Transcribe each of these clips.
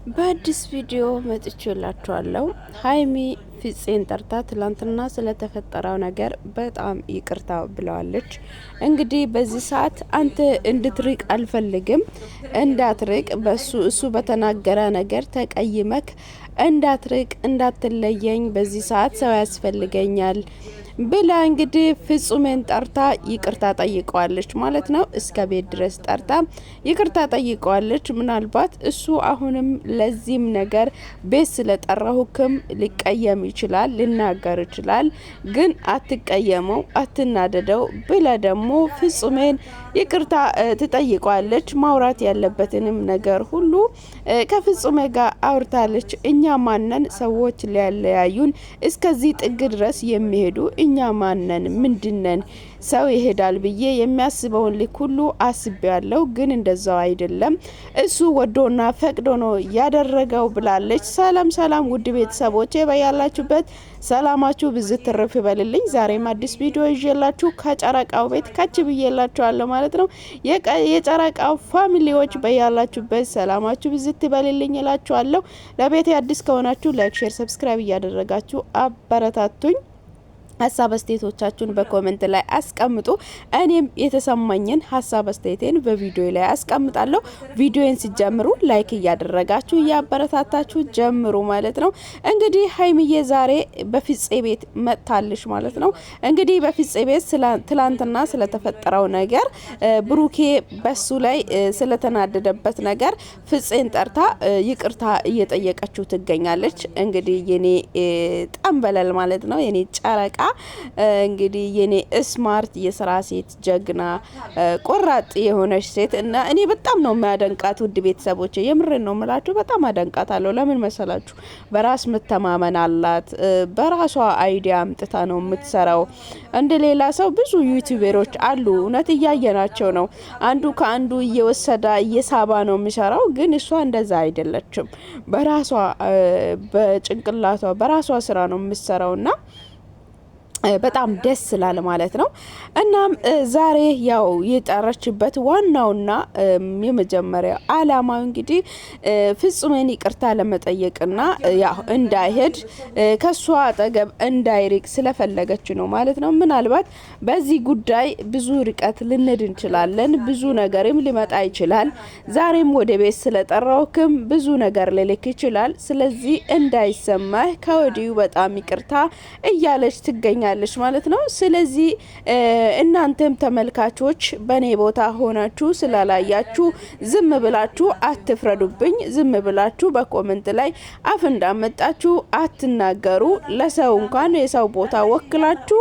በአዲስ ቪዲዮ መጥቼላችኋለሁ። ሀይሚ ፍፄን ጠርታ ትላንትና ስለተፈጠረው ነገር በጣም ይቅርታ ብለዋለች። እንግዲህ በዚህ ሰዓት አንተ እንድትርቅ አልፈልግም፣ እንዳትርቅ እሱ በተናገረ ነገር ተቀይመክ እንዳትርቅ እንዳትለየኝ፣ በዚህ ሰዓት ሰው ያስፈልገኛል ብላ እንግዲህ ፍጹምን ጠርታ ይቅርታ ጠይቀዋለች ማለት ነው። እስከ ቤት ድረስ ጠርታ ይቅርታ ጠይቀዋለች። ምናልባት እሱ አሁንም ለዚህም ነገር ቤት ስለጠራሁክም ሊቀየም ይችላል፣ ሊናገር ይችላል። ግን አትቀየመው፣ አትናደደው ብለ ደግሞ ፍጹምን ይቅርታ ትጠይቀዋለች። ማውራት ያለበትንም ነገር ሁሉ ከፍጹሜ ጋር አውርታለች። እኛ ማነን ሰዎች ሊያለያዩን እስከዚህ ጥግ ድረስ የሚሄዱ? እኛ ማነን? ምንድነን? ሰው ይሄዳል ብዬ የሚያስበውን ልክ ሁሉ አስቤያለሁ፣ ግን እንደዛው አይደለም። እሱ ወዶና ፈቅዶ ነው ያደረገው ብላለች። ሰላም ሰላም፣ ውድ ቤተሰቦቼ በያላችሁበት ሰላማችሁ ብዝት ትርፍ ይበልልኝ። ዛሬም አዲስ ቪዲዮ ይዤላችሁ ከጨረቃው ቤት ከች ብዬላችኋለሁ ማለት ነው። የጨረቃው ፋሚሊዎች በያላችሁበት ሰላማችሁ ብዝት ይበልልኝ እላችኋለሁ። ለቤት አዲስ ከሆናችሁ ላይክ፣ ሼር፣ ሰብስክራይብ እያደረጋችሁ አበረታቱኝ። ሀሳብ አስተያየቶቻችሁን በኮሜንት ላይ አስቀምጡ። እኔም የተሰማኝን ሀሳብ አስተያየቴን በቪዲዮ ላይ አስቀምጣለሁ። ቪዲዮን ሲጀምሩ ላይክ እያደረጋችሁ እያበረታታችሁ ጀምሩ ማለት ነው። እንግዲህ ሀይሚዬ ዛሬ በፍፄ ቤት መጥታለች ማለት ነው። እንግዲህ በፍፄ ቤት ትላንትና ስለተፈጠረው ነገር ብሩኬ በሱ ላይ ስለተናደደበት ነገር ፍፄን ጠርታ ይቅርታ እየጠየቀችው ትገኛለች። እንግዲህ የኔ ጠንበለል ማለት ነው፣ የኔ ጨረቃ እንግዲህ የኔ ስማርት የስራ ሴት ጀግና ቆራጥ የሆነች ሴት እና እኔ በጣም ነው የሚያደንቃት። ውድ ቤተሰቦች የምሬን ነው የምላችሁ፣ በጣም አደንቃታለሁ። ለምን መሰላችሁ? በራስ መተማመን አላት። በራሷ አይዲያ አምጥታ ነው የምትሰራው። እንደ ሌላ ሰው ብዙ ዩቲዩበሮች አሉ፣ እውነት እያየናቸው ነው። አንዱ ከአንዱ እየወሰዳ እየሳባ ነው የሚሰራው። ግን እሷ እንደዛ አይደለችም። በራሷ በጭንቅላቷ በራሷ ስራ ነው የምትሰራውና በጣም ደስ ስላለ ማለት ነው። እናም ዛሬ ያው የጠራችበት ዋናውና የመጀመሪያ አላማው እንግዲህ ፍጹምን ይቅርታ ለመጠየቅና ያው እንዳይሄድ ከሷ አጠገብ እንዳይርቅ ስለፈለገች ነው ማለት ነው። ምናልባት በዚህ ጉዳይ ብዙ ርቀት ልንሄድ እንችላለን፣ ብዙ ነገርም ሊመጣ ይችላል። ዛሬም ወደ ቤት ስለጠራውክም ብዙ ነገር ሊልክ ይችላል። ስለዚህ እንዳይሰማህ ከወዲሁ በጣም ይቅርታ እያለች ትገኛለች ማለት ነው። ስለዚህ እናንተም ተመልካቾች በኔ ቦታ ሆናችሁ ስላላያችሁ ዝም ብላችሁ አትፍረዱብኝ። ዝም ብላችሁ በኮሜንት ላይ አፍ እንዳመጣችሁ አትናገሩ። ለሰው እንኳን የሰው ቦታ ወክላችሁ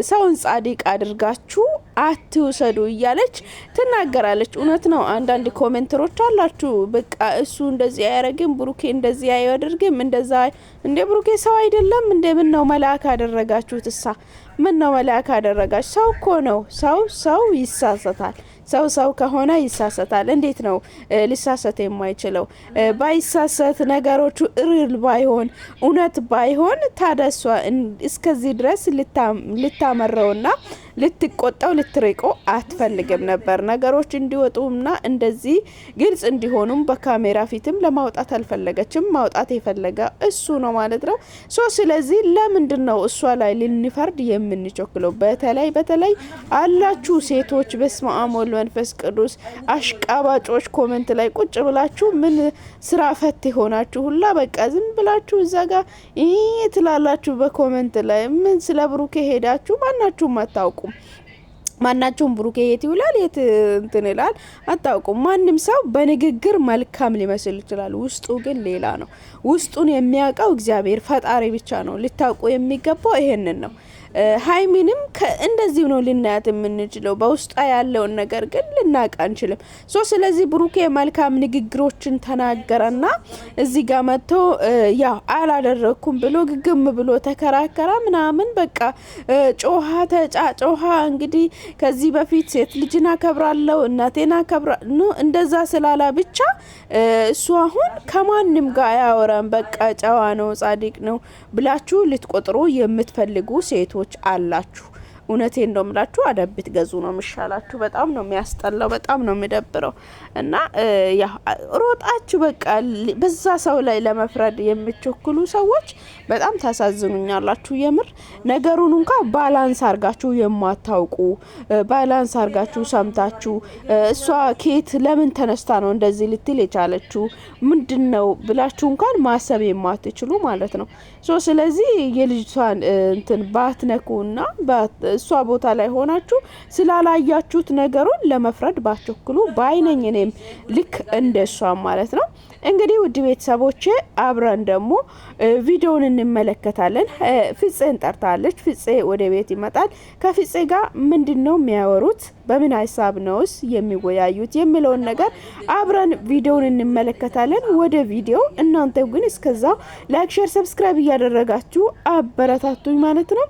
ሰውን ጻድቅ አድርጋችሁ አትውሰዱ እያለች ትናገራለች። እውነት ነው። አንዳንድ ኮሜንተሮች አላችሁ በቃ እሱ እንደዚህ አያረግም፣ ብሩኬ እንደዚህ አያደርግም፣ እንደዛ እንደ ብሩኬ ሰው አይደለም እንደ ምን ነው መልአክ አደረጋችሁት? እሳ ምን ነው መልአክ አደረጋችሁ? ሰው እኮ ነው። ሰው ይሳሰታል። ሰው ከሆነ ይሳሰታል። እንዴት ነው ሊሳሰት የማይችለው? ባይሳሰት ነገሮቹ እርል ባይሆን እውነት ባይሆን ታደሷ እስከዚህ ድረስ ልታመረውና ልትቆጣው ልትርቆ አትፈልግም ነበር። ነገሮች እንዲወጡና እንደዚህ ግልጽ እንዲሆኑም በካሜራ ፊትም ለማውጣት አልፈለገችም። ማውጣት የፈለገ እሱ ነው ማለት ነው። ስለዚህ ለምንድን ነው እሷ ላይ ልንፈርድ የምንቸክለው? በተለይ አላችሁ ሴቶች በስመ አብ ወወልድ መንፈስ ቅዱስ አሽቃባጮች ኮሜንት ላይ ቁጭ ብላችሁ ምን ስራ ፈት ሆናችሁ ሁላ በቃ ዝም ብላችሁ እዛ ጋር ትላላችሁ በኮሜንት ላይ። ምን ስለ ብሩኬ ሄዳችሁ ማናችሁም አታውቁም። ማናቸውም ብሩኬ የት ይውላል የት እንትን ይላል አታውቁም። ማንም ሰው በንግግር መልካም ሊመስል ይችላል፣ ውስጡ ግን ሌላ ነው። ውስጡን የሚያውቀው እግዚአብሔር ፈጣሪ ብቻ ነው። ልታውቁ የሚገባው ይሄንን ነው። ሀይሚንም እንደዚህ ነው ልናያት የምንችለው። በውስጧ ያለውን ነገር ግን ልናቅ አንችልም። ስለዚህ ብሩኬ መልካም ንግግሮችን ተናገረና እዚህ ጋር መጥቶ ያው አላደረኩም ብሎ ግግም ብሎ ተከራከራ ምናምን በቃ ጮሃ። እንግዲህ ከዚህ በፊት ሴት ልጅና አከብራለሁ እናቴና አከብራለሁ እንደዛ ስላላ ብቻ እሱ አሁን ከማንም ጋር ያወራን በቃ ጨዋ ነው ጻድቅ ነው ብላችሁ ልትቆጥሩ የምትፈልጉ ሴቶች አላችሁ። እውነቴን ነው የምላችሁ አደብ ብትገዙ ነው የሚሻላችሁ። በጣም ነው የሚያስጠላው፣ በጣም ነው የሚደብረው። እና ያ ሮጣችሁ በቃ በዛ ሰው ላይ ለመፍረድ የምትቸኩሉ ሰዎች በጣም ታሳዝኑኛላችሁ። የምር ነገሩን እንኳን ባላንስ አርጋችሁ የማታውቁ ባላንስ አርጋችሁ ሰምታችሁ እሷ ኬት ለምን ተነስታ ነው እንደዚህ ልትል የቻለችው ምንድነው ብላችሁ እንኳን ማሰብ የማትችሉ ማለት ነው። ስለዚህ የልጅቷን እንትን ባትነኩና እሷ ቦታ ላይ ሆናችሁ ስላላያችሁት ነገሩን ለመፍረድ ባትቸኩሉ ባይነኝ። እኔም ልክ እንደሷ ማለት ነው። እንግዲህ ውድ ቤተሰቦቼ አብረን ደግሞ ቪዲዮውን እንመለከታለን። ፍፄን ጠርታለች። ፍፄ ወደ ቤት ይመጣል። ከፍፄ ጋር ምንድነው የሚያወሩት፣ በምን ሀሳብ ነውስ የሚወያዩት የሚለውን ነገር አብረን ቪዲዮውን እንመለከታለን። ወደ ቪዲዮ እናንተ ግን እስከዛው ላይክ፣ ሼር፣ ሰብስክራይብ እያደረጋችሁ አበረታቱኝ ማለት ነው።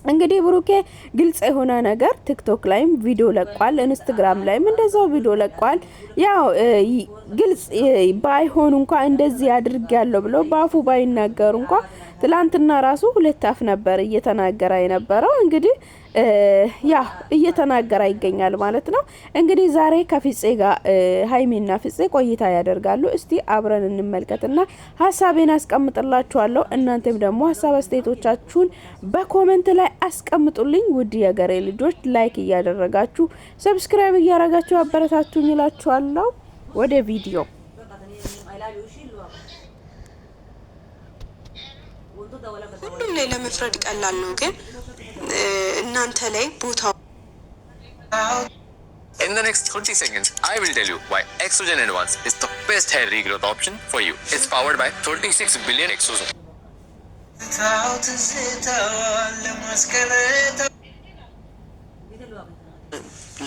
እንግዲህ ብሩኬ ግልጽ የሆነ ነገር ቲክቶክ ላይም ቪዲዮ ለቋል፣ ኢንስታግራም ላይም እንደዛው ቪዲዮ ለቋል። ያው ግልጽ ባይሆን እንኳን እንደዚህ አድርግ ያለው ብሎ ባፉ ባይናገሩ እንኳን ትላንትና ራሱ ሁለት አፍ ነበር እየተናገረ የነበረው። እንግዲህ ያ እየተናገረ ይገኛል ማለት ነው። እንግዲህ ዛሬ ከፍፄ ጋር ሀይሚና ፍፄ ቆይታ ያደርጋሉ። እስቲ አብረን እንመልከትና ሀሳቤን አስቀምጥላችኋለሁ። እናንተም ደግሞ ሀሳብ አስተያየቶቻችሁን በኮሜንት ላይ አስቀምጡልኝ። ውድ የገሬ ልጆች ላይክ እያደረጋችሁ ሰብስክራይብ እያደረጋችሁ አበረታቱኝ እላችኋለሁ። ወደ ቪዲዮ ሁሉም ላይ ለመፍረድ ቀላል ነው፣ ግን እናንተ ላይ ቦታው In the next 30 seconds, I will tell you why Exogen Advance is the best hair regrowth option for you. It's powered by 36 billion Exogen.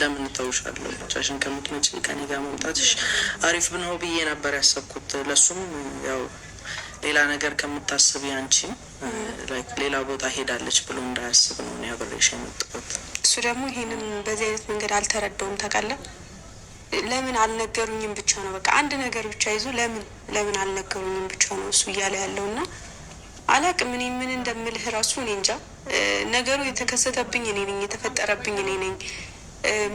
ለምን ተውሻለሁ? ብቻሽን ከምትመጪ ከኔ ጋር መምጣትሽ አሪፍ ነው ብዬ ነበር ያሰብኩት። ለሱም ያው ሌላ ነገር ከምታስብ ያንቺም ሌላ ቦታ ሄዳለች ብሎ እንዳያስብ ነው እኔ አብሬሽ የመጣሁት። እሱ ደግሞ ይሄንን በዚህ አይነት መንገድ አልተረዳውም። ታውቃለህ፣ ለምን አልነገሩኝም ብቻ ነው በቃ አንድ ነገር ብቻ ይዞ ለምን አልነገሩኝም ብቻ ነው እሱ እያለ ያለውና አላቅም። እኔ ምን እንደምልህ ራሱ እኔ እንጃ። ነገሩ የተከሰተብኝ እኔ ነኝ፣ የተፈጠረብኝ እኔ ነኝ።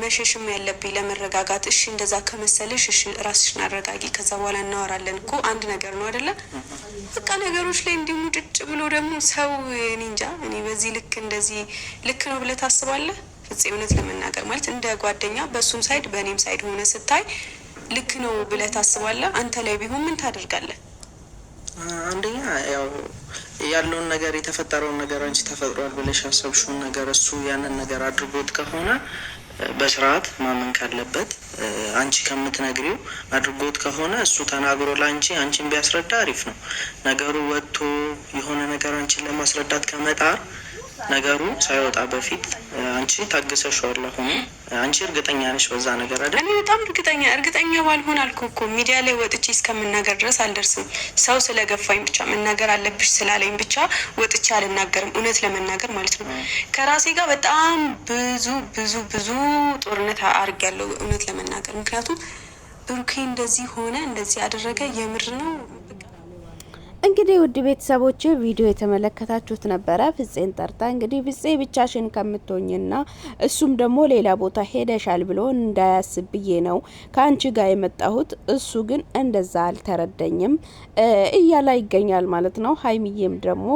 መሸሽም ያለብኝ ለመረጋጋት። እሺ እንደዛ ከመሰለሽ እሺ ራስሽን አረጋጊ፣ ከዛ በኋላ እናወራለን እኮ አንድ ነገር ነው አይደለ? በቃ ነገሮች ላይ እንዲሁ ሙጭጭ ብሎ ደግሞ ሰው እኔ እንጃ። እኔ በዚህ ልክ እንደዚህ ልክ ነው ብለህ ታስባለህ? ፍፄ እውነት ለመናገር ማለት እንደ ጓደኛ በእሱም ሳይድ በእኔም ሳይድ ሆነ ስታይ ልክ ነው ብለህ ታስባለህ? አንተ ላይ ቢሆን ምን ታደርጋለህ? አንደኛ ያው ያለውን ነገር የተፈጠረውን ነገር አንቺ ተፈጥሯል ብለሽ ያሰብሽውን ነገር እሱ ያንን ነገር አድርጎት ከሆነ በስርዓት ማመን ካለበት አንቺ ከምትነግሪው አድርጎት ከሆነ እሱ ተናግሮ ለአንቺ አንቺን ቢያስረዳ አሪፍ ነው። ነገሩ ወጥቶ የሆነ ነገር አንቺን ለማስረዳት ከመጣር ነገሩ ሳይወጣ በፊት አንቺ ታግሰሽዋል። አሁን አንቺ እርግጠኛ ነሽ በዛ ነገር አይደል? እኔ በጣም እርግጠኛ ባልሆን አልኩ እኮ ሚዲያ ላይ ወጥቼ እስከምናገር ድረስ አልደርስም። ሰው ስለገፋኝ ብቻ መናገር አለብሽ ስላለኝ ብቻ ወጥቼ አልናገርም። እውነት ለመናገር ማለት ነው ከራሴ ጋር በጣም ብዙ ጦርነት አድርጌያለሁ እውነት ለመናገር። ምክንያቱም ብሩኬ እንደዚህ ሆነ እንደዚህ ያደረገ የምር ነው። እንግዲህ ውድ ቤተሰቦች ቪዲዮ የተመለከታችሁት ነበረ። ፍፄን ጠርታ እንግዲህ ፍፄ ብቻሽን ከምትሆኝና እሱም ደግሞ ሌላ ቦታ ሄደሻል ብሎ እንዳያስብ ብዬ ነው ከአንቺ ጋር የመጣሁት፣ እሱ ግን እንደዛ አልተረዳኝም እያላ ይገኛል ማለት ነው። ሀይሚዬም ደግሞ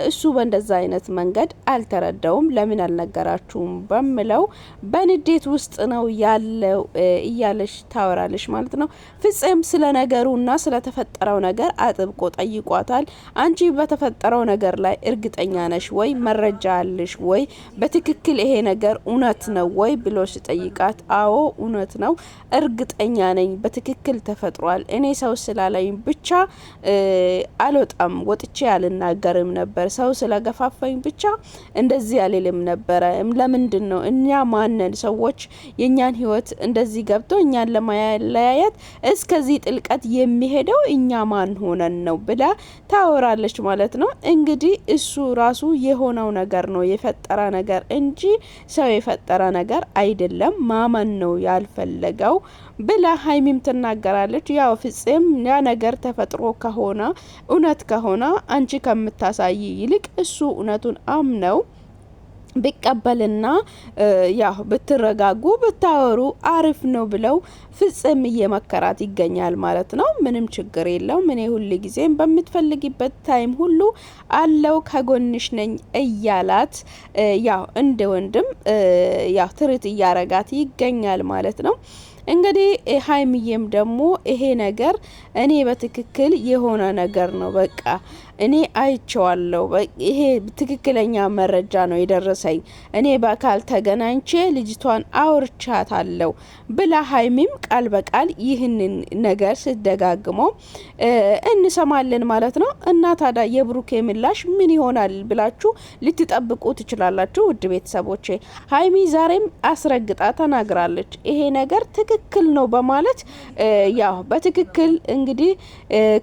እሱ በእንደዛ አይነት መንገድ አልተረዳውም፣ ለምን አልነገራችሁም በምለው በንዴት ውስጥ ነው ያለው እያለሽ ታወራለሽ ማለት ነው። ፍፄም ስለ ነገሩና ስለተፈጠረው ነገር አጥብቆ ይቋታል። አንቺ በተፈጠረው ነገር ላይ እርግጠኛ ነሽ ወይ? መረጃ አለሽ ወይ? በትክክል ይሄ ነገር እውነት ነው ወይ ብሎ ሲጠይቃት፣ አዎ እውነት ነው፣ እርግጠኛ ነኝ፣ በትክክል ተፈጥሯል። እኔ ሰው ስላለኝ ብቻ አልወጣም፣ ወጥቼ አልናገርም ነበር። ሰው ስለገፋፋኝ ብቻ እንደዚህ አልልም ነበረ። ለምንድን ነው እኛ ማነን ሰዎች የኛን ህይወት እንደዚህ ገብቶ እኛን ለማለያየት እስከዚህ ጥልቀት የሚሄደው? እኛ ማን ሆነን ነው ብላ ታወራለች ማለት ነው። እንግዲህ እሱ ራሱ የሆነው ነገር ነው የፈጠረ ነገር እንጂ ሰው የፈጠረ ነገር አይደለም፣ ማመን ነው ያልፈለገው ብላ ሀይሚም ትናገራለች። ያው ፍፄም ያ ነገር ተፈጥሮ ከሆነ እውነት ከሆነ አንቺ ከምታሳይ ይልቅ እሱ እውነቱን አምነው ቢቀበልና ያው ብትረጋጉ ብታወሩ አሪፍ ነው ብለው ፍጽም እየመከራት ይገኛል ማለት ነው። ምንም ችግር የለው እኔ ሁሉ ጊዜም በምትፈልጊበት ታይም ሁሉ አለው ከጎንሽ ነኝ እያላት ያው እንደ ወንድም ያው ትርት እያረጋት ይገኛል ማለት ነው። እንግዲህ ሀይሚዬም ደግሞ ይሄ ነገር እኔ በትክክል የሆነ ነገር ነው በቃ እኔ አይቼዋለሁ ይሄ ትክክለኛ መረጃ ነው የደረሰኝ እኔ በአካል ተገናኝቼ ልጅቷን አውርቻታለሁ ብላ ሀይሚም ቃል በቃል ይህንን ነገር ስትደጋግመው እንሰማለን ማለት ነው። እና ታዲያ የብሩኬ ምላሽ ምን ይሆናል ብላችሁ ልትጠብቁ ትችላላችሁ ውድ ቤተሰቦቼ። ሀይሚ ዛሬም አስረግጣ ተናግራለች ይሄ ነገር ትክክል ነው በማለት ያው በትክክል እንግዲህ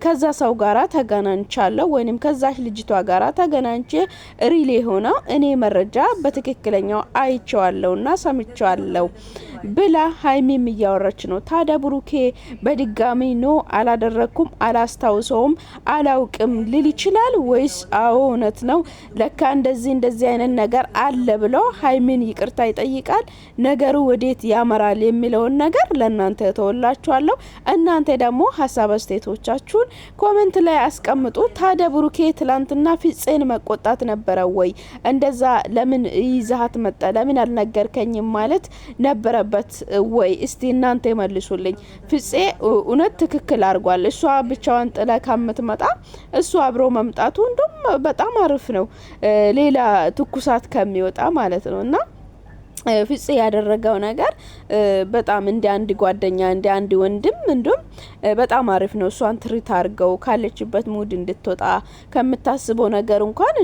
ከዛ ሰው ጋራ ተገናኝቻለሁ ወይንም ከዛች ልጅቷ ጋራ ተገናኝቼ ሪሌ ሆነው እኔ መረጃ በትክክለኛው አይቼዋለሁና ሰምቼዋለሁ ብላ ሀይሚም እያወራች ነው። ታዲያ ብሩኬ በድጋሚ ኖ አላደረኩም አላስታውሰውም አላውቅም ሊል ይችላል ወይስ አዎ እውነት ነው ለካ እንደዚህ አይነት ነገር አለ ብሎ ሀይሚን ይቅርታ ይጠይቃል? ነገሩ ወዴት ያመራል የሚለውን ነገር ለእናንተ ተወላችኋለሁ። እናንተ ደግሞ ሀሳብ አስተያየቶቻችሁን ኮሜንት ላይ አስቀምጡ። ታዲያ ብሩኬ ትላንትና ፍፄን መቆጣት ነበረ ወይ? እንደዛ ለምን ይዛሃት መጣ ለምን አልነገርከኝም ማለት ነበረበት ወይ? እስቲ እናንተ መልሱልኝ። ፍፄ እውነት ትክክል አድርጓል። እሷ ብቻዋን ጥለ ከምትመጣ እሱ አብሮ መምጣቱ እንደም በጣም አሪፍ ነው ሌላ ትኩሳት ከሚወጣ ማለት ነው። እና ፍፄ ያደረገው ነገር በጣም እንደ አንድ ጓደኛ እንደ አንድ ወንድም እንዱም በጣም አሪፍ ነው። እሷን ትሪት አድርገው ካለችበት ሙድ እንድትወጣ ከምታስበው ነገር እንኳን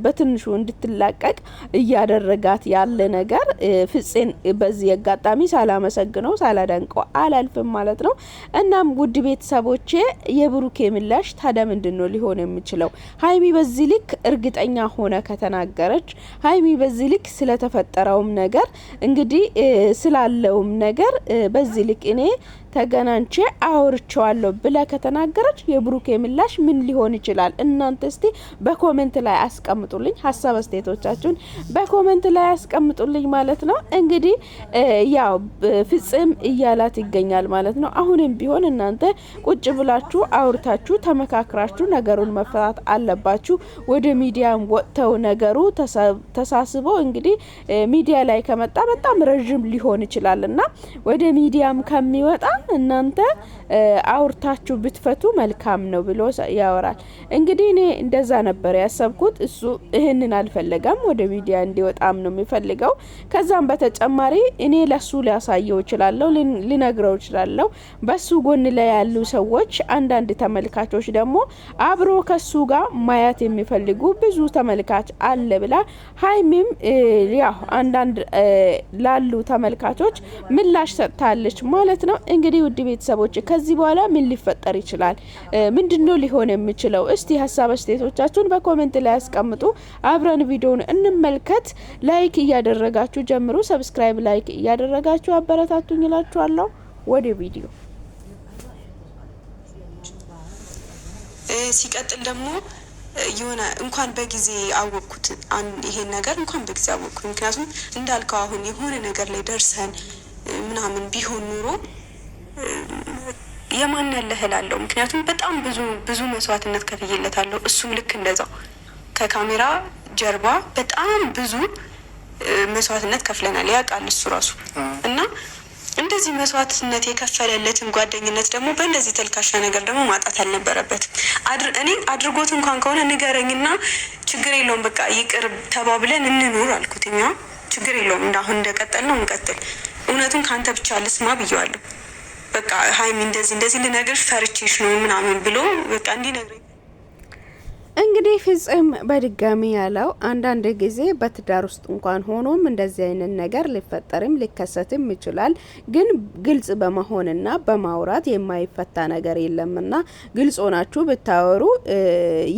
በትንሹ እንድትላቀቅ እያደረጋት ያለ ነገር ፍፄን በዚህ አጋጣሚ ሳላመሰግነው ሳላደንቀው አላልፍም ማለት ነው። እናም ውድ ቤተሰቦቼ የብሩኬ ምላሽ ታዲያ ምንድነው ሊሆን የሚችለው? ሀይሚ በዚህ ልክ እርግጠኛ ሆነ ከተናገረች ሀይሚ በዚህ ልክ ስለተፈጠረውም ነገር እንግዲህ ስላለውም ነገር በዚህ ልክ እኔ ተገናንቼ አውርቼዋለሁ ብለ ከተናገረች የብሩኬ ምላሽ ምን ሊሆን ይችላል? እናንተ እስቲ በኮሜንት ላይ አስቀምጡልኝ። ሀሳብ አስተያየቶቻችሁን በኮሜንት ላይ አስቀምጡልኝ ማለት ነው። እንግዲህ ያው ፍጽም እያላት ይገኛል ማለት ነው። አሁንም ቢሆን እናንተ ቁጭ ብላችሁ አውርታችሁ ተመካክራችሁ ነገሩን መፈታት አለባችሁ። ወደ ሚዲያም ወጥተው ነገሩ ተሳስበው እንግዲህ ሚዲያ ላይ ከመጣ በጣም ረጅም ሊሆን ይችላልና ወደ ሚዲያም ከሚወጣ እናንተ አውርታችሁ ብትፈቱ መልካም ነው ብሎ ያወራል። እንግዲህ እኔ እንደዛ ነበር ያሰብኩት። እሱ ይሄንን አልፈለገም ወደ ሚዲያ እንዲወጣም ነው የሚፈልገው። ከዛም በተጨማሪ እኔ ለሱ ሊያሳየው ይችላልው ሊነግረው ይችላልው። በሱ ጎን ላይ ያሉ ሰዎች አንዳንድ ተመልካቾች ደግሞ አብሮ ከሱ ጋር ማያት የሚፈልጉ ብዙ ተመልካች አለ ብላ ሀይሚም ያው አንዳንድ ላሉ ተመልካቾች ምላሽ ሰጥታለች ማለት ነው። እንግዲህ ውድ ቤተሰቦች ከዚህ በኋላ ምን ሊፈጠር ይችላል? ምንድነው ሊሆን የሚችለው? እስቲ ሀሳብ አስተያየቶቻችሁን በኮሜንት ላይ አስቀምጡ። አብረን ቪዲዮውን እንመልከት። ላይክ እያደረጋችሁ ጀምሩ። ሰብስክራይብ ላይክ እያደረጋችሁ አበረታቱኝ እላችኋለሁ። ወደ ቪዲዮ ሲቀጥል ደግሞ የሆነ እንኳን በጊዜ አወቅኩት ይሄን ነገር እንኳን በጊዜ አወቅኩት። ምክንያቱም እንዳልከው አሁን የሆነ ነገር ላይ ደርሰን ምናምን ቢሆን ኑሮ የማን ያለህ እላለሁ። ምክንያቱም በጣም ብዙ መስዋዕትነት ከፍዬለታለሁ። እሱም ልክ እንደዛው ከካሜራ ጀርባ በጣም ብዙ መስዋዕትነት ከፍለናል። ያውቃል እሱ ራሱ እና እንደዚህ መስዋዕትነት የከፈለለትን ጓደኝነት ደግሞ በእንደዚህ ተልካሻ ነገር ደግሞ ማጣት አልነበረበትም። እኔ አድርጎት እንኳን ከሆነ ንገረኝና ችግር የለውም በቃ ይቅር ተባብለን እንኑር አልኩት። እኛ ችግር የለውም እንዳሁን እንደቀጠል ነው እንቀጥል። እውነቱን ካንተ ብቻ ልስማ ብየዋለሁ። በቃ ሀይሚ እንደዚህ ልነግርሽ ፈርቼሽ ነው ምናምን ብሎ በቃ እንዲነግረኝ እንግዲህ ፍጽም በድጋሚ ያለው አንዳንድ ጊዜ በትዳር ውስጥ እንኳን ሆኖም እንደዚህ አይነት ነገር ሊፈጠርም ሊከሰትም ይችላል። ግን ግልጽ በመሆንና በማውራት የማይፈታ ነገር የለምና ግልጽ ሆናችሁ ብታወሩ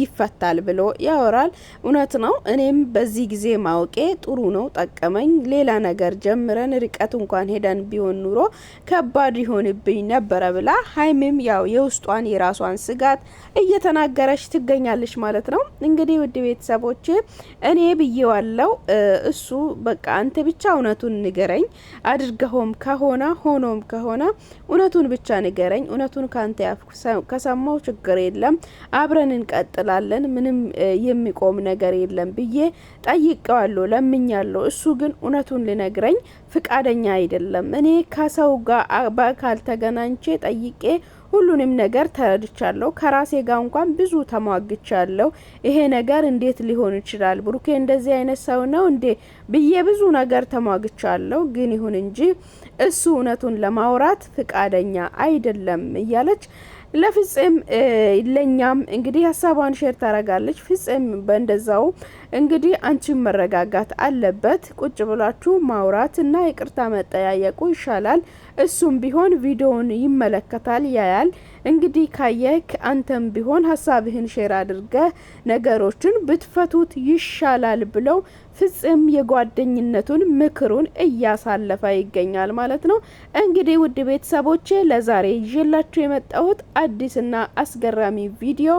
ይፈታል ብሎ ያወራል። እውነት ነው። እኔም በዚህ ጊዜ ማውቄ ጥሩ ነው፣ ጠቀመኝ። ሌላ ነገር ጀምረን ርቀት እንኳን ሄደን ቢሆን ኑሮ ከባድ ይሆንብኝ ነበረ ብላ ሀይሚም ያው የውስጧን የራሷን ስጋት እየተናገረች ትገኛለች ማለት ነው። እንግዲህ ውድ ቤተሰቦቼ እኔ ብዬዋለው እሱ በቃ አንተ ብቻ እውነቱን ንገረኝ፣ አድርገውም ከሆነ ሆኖም ከሆነ እውነቱን ብቻ ንገረኝ፣ እውነቱን ካንተ ያፍ ከሰማው ችግር የለም አብረን እንቀጥላለን፣ ምንም የሚቆም ነገር የለም ብዬ ጠይቀዋለሁ፣ ለምኛለሁ። እሱ ግን እውነቱን ሊነግረኝ ፍቃደኛ አይደለም። እኔ ከሰው ጋር በአካል ተገናኝቼ ጠይቄ ሁሉንም ነገር ተረድቻለሁ። ከራሴ ጋር እንኳን ብዙ ተሟግቻለሁ። ይሄ ነገር እንዴት ሊሆን ይችላል? ብሩኬ እንደዚህ አይነት ሰው ነው እንዴ ብዬ ብዙ ነገር ተሟግቻለሁ። ግን ይሁን እንጂ እሱ እውነቱን ለማውራት ፍቃደኛ አይደለም እያለች ለፍጼም ለኛም እንግዲህ ሀሳቧን ሼር ታረጋለች። ፍጼም በእንደዛው እንግዲህ አንቺን መረጋጋት አለበት፣ ቁጭ ብላችሁ ማውራትና ይቅርታ መጠያየቁ ይሻላል። እሱም ቢሆን ቪዲዮውን ይመለከታል፣ ያያል። እንግዲህ ካየክ አንተም ቢሆን ሀሳብህን ሼር አድርገህ ነገሮችን ብትፈቱት ይሻላል ብለው ፍጹም የጓደኝነቱን ምክሩን እያሳለፈ ይገኛል ማለት ነው። እንግዲህ ውድ ቤተሰቦቼ ለዛሬ ይዤላችሁ የመጣሁት አዲስና አስገራሚ ቪዲዮ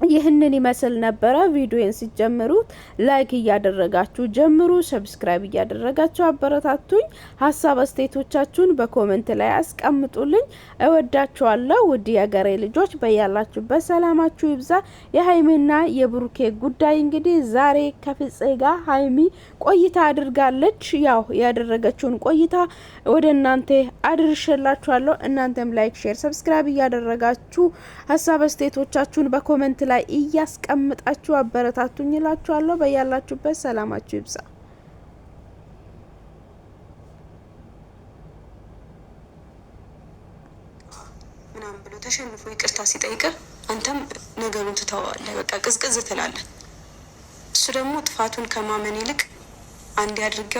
ይህንን ይመስል ነበረ። ቪዲዮን ሲጀምሩት ላይክ እያደረጋችሁ ጀምሩ፣ ሰብስክራይብ እያደረጋችሁ አበረታቱኝ። ሀሳብ አስተያየቶቻችሁን በኮሜንት ላይ አስቀምጡልኝ። እወዳችኋለሁ ውድ የሀገሬ ልጆች፣ በያላችሁበት ሰላማችሁ ይብዛ። የሀይሚና የብሩኬ ጉዳይ እንግዲህ ዛሬ ከፍጼ ጋር ሀይሚ ቆይታ አድርጋለች። ያው ያደረገችውን ቆይታ ወደ እናንተ አድርሼላችኋለሁ። እናንተም ላይክ፣ ሼር፣ ሰብስክራይብ እያደረጋችሁ ሀሳብ አስተያየቶቻችሁን በኮሜንት ላይ እያስቀምጣችሁ አበረታቱኝ እላችኋለሁ። በያላችሁበት ሰላማችሁ ይብዛ። ምናምን ብሎ ተሸንፎ ይቅርታ ሲጠይቅ አንተም ነገሩን ትተዋለህ፣ በቃ ቅዝቅዝ ትላለህ። እሱ ደግሞ ጥፋቱን ከማመን ይልቅ አንድ ያድርገዋል